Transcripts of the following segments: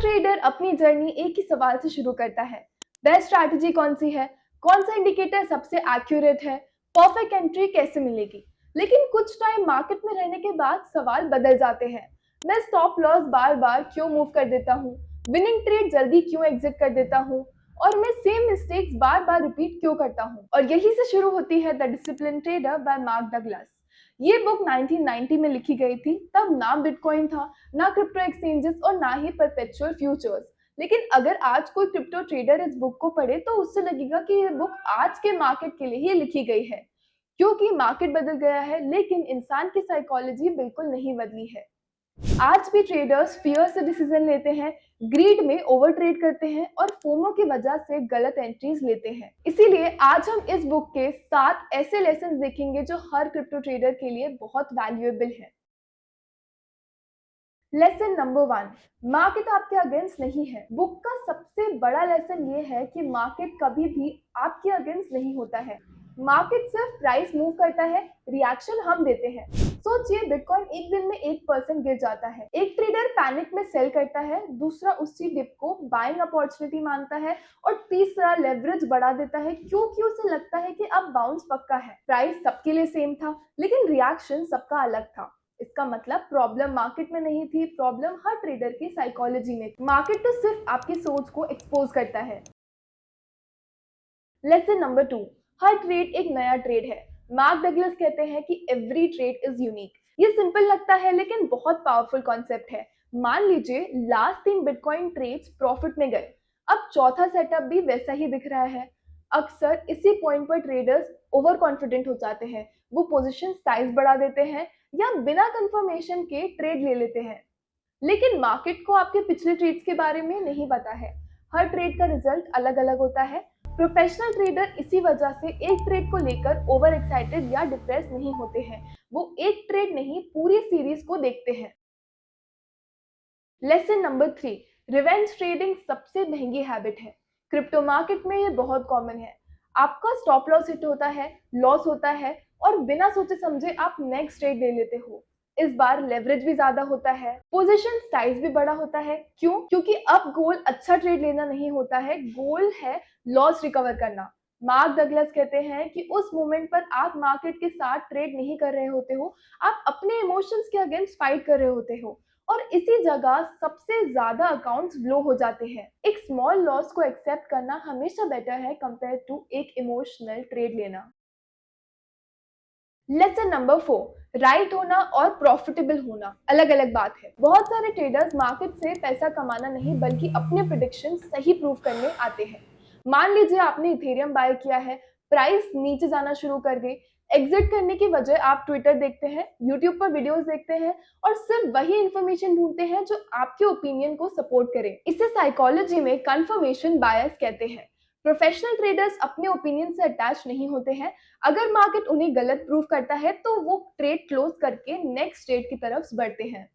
Trader अपनी journey एक ही सवाल से शुरू करता है, बेस्ट स्ट्रैटेजी कौन सी है, कौन सा इंडिकेटर सबसे एक्यूरेट है, परफेक्ट एंट्री कैसे मिलेगी। लेकिन कुछ टाइम मार्केट में रहने के बाद सवाल बदल जाते हैं। मैं स्टॉप लॉस बार बार क्यों मूव कर देता हूँ, विनिंग ट्रेड जल्दी क्यों एग्जिट कर देता हूँ, और मैं सेम मिस्टेक्स बार बार रिपीट क्यों करता हूँ। और यही से शुरू होती है the discipline trader bye mark Douglas. ये बुक 1990 में लिखी गई थी। तब ना बिटकॉइन था, ना क्रिप्टो एक्सचेंजेस और ना ही परपेचुअल फ्यूचर्स। लेकिन अगर आज कोई क्रिप्टो ट्रेडर इस बुक को पढ़े तो उससे लगेगा कि ये बुक आज के मार्केट के लिए ही लिखी गई है, क्योंकि मार्केट बदल गया है लेकिन इंसान की साइकोलॉजी बिल्कुल नहीं बदली है। आज भी ट्रेडर्स फियर से डिसीजन लेते हैं, ग्रीड में ओवर ट्रेड करते हैं और फोमो की वजह से गलत एंट्रीज लेते हैं। इसीलिए आज हम इस बुक के 7 ऐसे लेसन्स देखेंगे जो हर क्रिप्टो ट्रेडर के लिए बहुत वैल्यूएबल है। लेसन नंबर 1, मार्केट आपके अगेंस्ट नहीं है। बुक का सबसे बड़ा लेसन ये है कि मार्केट कभी भी आपके अगेंस्ट नहीं होता है। मार्केट सिर्फ प्राइस मूव करता है, रिएक्शन हम देते हैं। सोचिए, बिटकॉइन एक दिन में 1% गिर जाता है, एक ट्रेडर पैनिक में सेल करता है, दूसरा उसी डिप को बाइंग अपॉर्चुनिटी मानता है और तीसरा लेवरेज बढ़ा देता है क्योंकि उसे लगता है कि अब बाउंस पक्का है। प्राइस सबके लिए सेम था लेकिन रिएक्शन सबका अलग था। इसका मतलब प्रॉब्लम मार्केट में नहीं थी, प्रॉब्लम हर ट्रेडर की साइकोलॉजी में थी। मार्केट तो सिर्फ आपकी सोच को एक्सपोज करता है। लेसन नंबर 2, हर ट्रेड एक नया ट्रेड है। मार्क डगलस कहते हैं कि एवरी ट्रेड इज यूनिक। ये सिंपल लगता है लेकिन बहुत पावरफुल कॉन्सेप्ट है। मान लीजिए लास्ट 3 बिटकॉइन ट्रेड्स प्रॉफिट में गए, अब चौथा सेटअप भी वैसा ही दिख रहा है। अक्सर इसी पॉइंट पर ट्रेडर्स ओवर कॉन्फिडेंट हो जाते हैं, वो पोजीशन साइज बढ़ा देते हैं या बिना कंफर्मेशन के ट्रेड ले लेते हैं। लेकिन मार्केट को आपके पिछले ट्रेड्स के बारे में नहीं पता है। हर ट्रेड का रिजल्ट अलग अलग होता है। प्रोफेशनल ट्रेडर इसी वजह से एक ट्रेड को लेकर ओवर एक्साइटेड या डिप्रेस नहीं होते हैं। वो एक ट्रेड नहीं, पूरी सीरीज को देखते हैं। लेसन नंबर 3, रिवेंज ट्रेडिंग सबसे महंगी हैबिट है। क्रिप्टो मार्केट में ये बहुत कॉमन है। आपका स्टॉप लॉस हिट होता है, लॉस होता है और बिना सोचे समझे आप नेक्स्ट ट्रेड ले लेते हो। इस बार लेवरेज भी ज्यादा होता है, पोजीशन साइज भी बड़ा होता है। क्यों? क्योंकि अब गोल अच्छा ट्रेड लेना नहीं होता है, गोल है लॉस रिकवर करना। मार्क डगलस कहते हैं कि उस मोमेंट पर आप मार्केट के साथ ट्रेड नहीं कर रहे होते हो, आप अपने इमोशंस के अगेंस्ट फाइट कर रहे होते हो और इसी जगह सबसे ज्यादा अकाउंट्स ब्लो हो जाते हैं। एक स्मॉल लॉस को एक्सेप्ट करना हमेशा बेटर है कंपेयर टू एक इमोशनल ट्रेड लेना। लेसन नंबर 4, राइट होना और प्रॉफिटेबल होना अलग अलग बात है। बहुत सारे ट्रेडर्स मार्केट से पैसा कमाना नहीं बल्कि अपने प्रेडिक्शन सही प्रूव करने आते हैं। मान लीजिए आपने इथेरियम बाय किया है, प्राइस नीचे जाना शुरू कर गई। एग्जिट करने की वजह आप ट्विटर देखते हैं, यूट्यूब पर वीडियोस देखते हैं और सिर्फ वही इंफॉर्मेशन ढूंढते हैं जो आपके ओपिनियन को सपोर्ट करे। इसे साइकोलॉजी में कंफर्मेशन बायस कहते हैं। प्रोफेशनल ट्रेडर्स अपने ओपिनियन से अटैच नहीं होते हैं। अगर मार्केट उन्हें गलत प्रूव करता है तो वो ट्रेड क्लोज करके नेक्स्ट ट्रेड की तरफ बढ़ते हैं।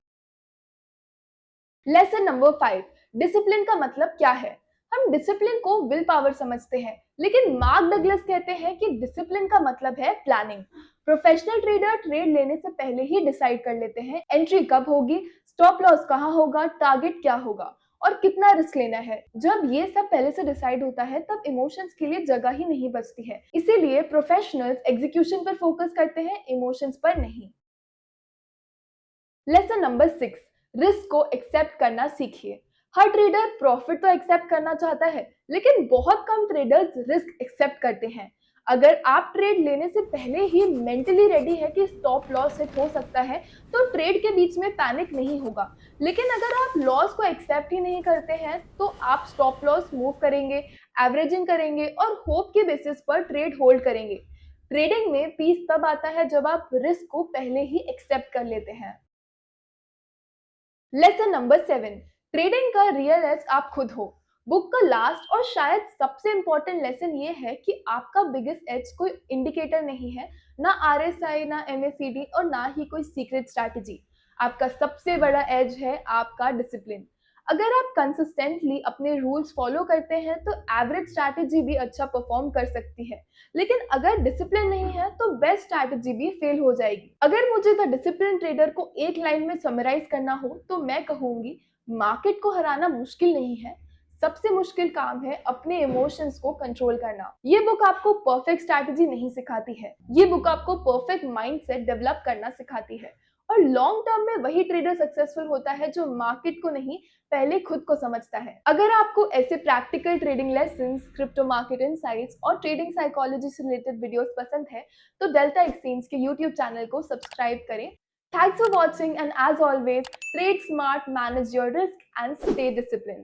लेसन नंबर 5, डिसिप्लिन का मतलब क्या है। हम डिसिप्लिन को विल पावर समझते हैं लेकिन मार्क डगलस कहते हैं कि डिसिप्लिन का मतलब है प्लानिंग। प्रोफेशनल ट्रेडर ट्रेड लेने से पहले ही डिसाइड कर लेते हैं एंट्री कब होगी, स्टॉप लॉस कहाँ होगा, टारगेट क्या होगा और कितना रिस्क लेना है। जब ये सब पहले से डिसाइड होता है तब इमोशंस के लिए जगह ही नहीं बचती है। इसीलिए प्रोफेशनल्स एग्जीक्यूशन पर फोकस करते हैं, इमोशंस पर नहीं। लेसन नंबर 6, रिस्क को एक्सेप्ट करना सीखिए। हर ट्रेडर प्रॉफिट तो एक्सेप्ट करना चाहता है लेकिन बहुत कम ट्रेडर्स रिस्क एक्सेप्ट करते हैं। अगर आप ट्रेड लेने से पहले ही मेंटली रेडी है कि स्टॉप लॉस हिट हो सकता है तो ट्रेड के बीच में पैनिक नहीं होगा। लेकिन अगर आप लॉस को एक्सेप्ट ही नहीं करते हैं तो आप स्टॉप लॉस मूव करेंगे, एवरेजिंग करेंगे और होप के बेसिस पर ट्रेड होल्ड करेंगे। ट्रेडिंग में पीस तब आता है जब आप रिस्क को पहले ही एक्सेप्ट कर लेते हैं। लेसन नंबर 7, ट्रेडिंग का रियल एज आप खुद हो। बुक का लास्ट और शायद सबसे इंपॉर्टेंट लेसन ये है कि आपका बिगेस्ट एज कोई इंडिकेटर नहीं है, ना आरएसआई, ना एमएसीडी और ना ही कोई सीक्रेट स्ट्रैटेजी। आपका सबसे बड़ा एज है आपका डिसिप्लिन। अगर आप कंसिस्टेंटली अपने रूल्स फॉलो करते हैं तो एवरेज स्ट्रैटेजी भी अच्छा परफॉर्म कर सकती है। लेकिन अगर डिसिप्लिन नहीं है तो बेस्ट स्ट्रैटेजी भी फेल हो जाएगी। अगर मुझे द डिसिप्लिन ट्रेडर को एक लाइन में समराइज करना हो तो मैं कहूंगी, मार्केट को हराना मुश्किल नहीं है, सबसे मुश्किल काम है अपने इमोशंस को कंट्रोल करना। ये बुक आपको परफेक्ट स्ट्रैटेजी नहीं सिखाती है, ये बुक आपको परफेक्ट माइंडसेट डेवलप करना सिखाती है। और लॉन्ग टर्म में वही ट्रेडर सक्सेसफुल होता है जो मार्केट को नहीं, पहले खुद को समझता है। अगर आपको ऐसे practical trading lessons, crypto market insights और ट्रेडिंग साइकोलॉजी से रिलेटेड वीडियोस पसंद है तो डेल्टा एक्सचेंज के यूट्यूब चैनल को सब्सक्राइब करें। Thanks for watching, and as always, trade smart, manage your risk, and stay disciplined.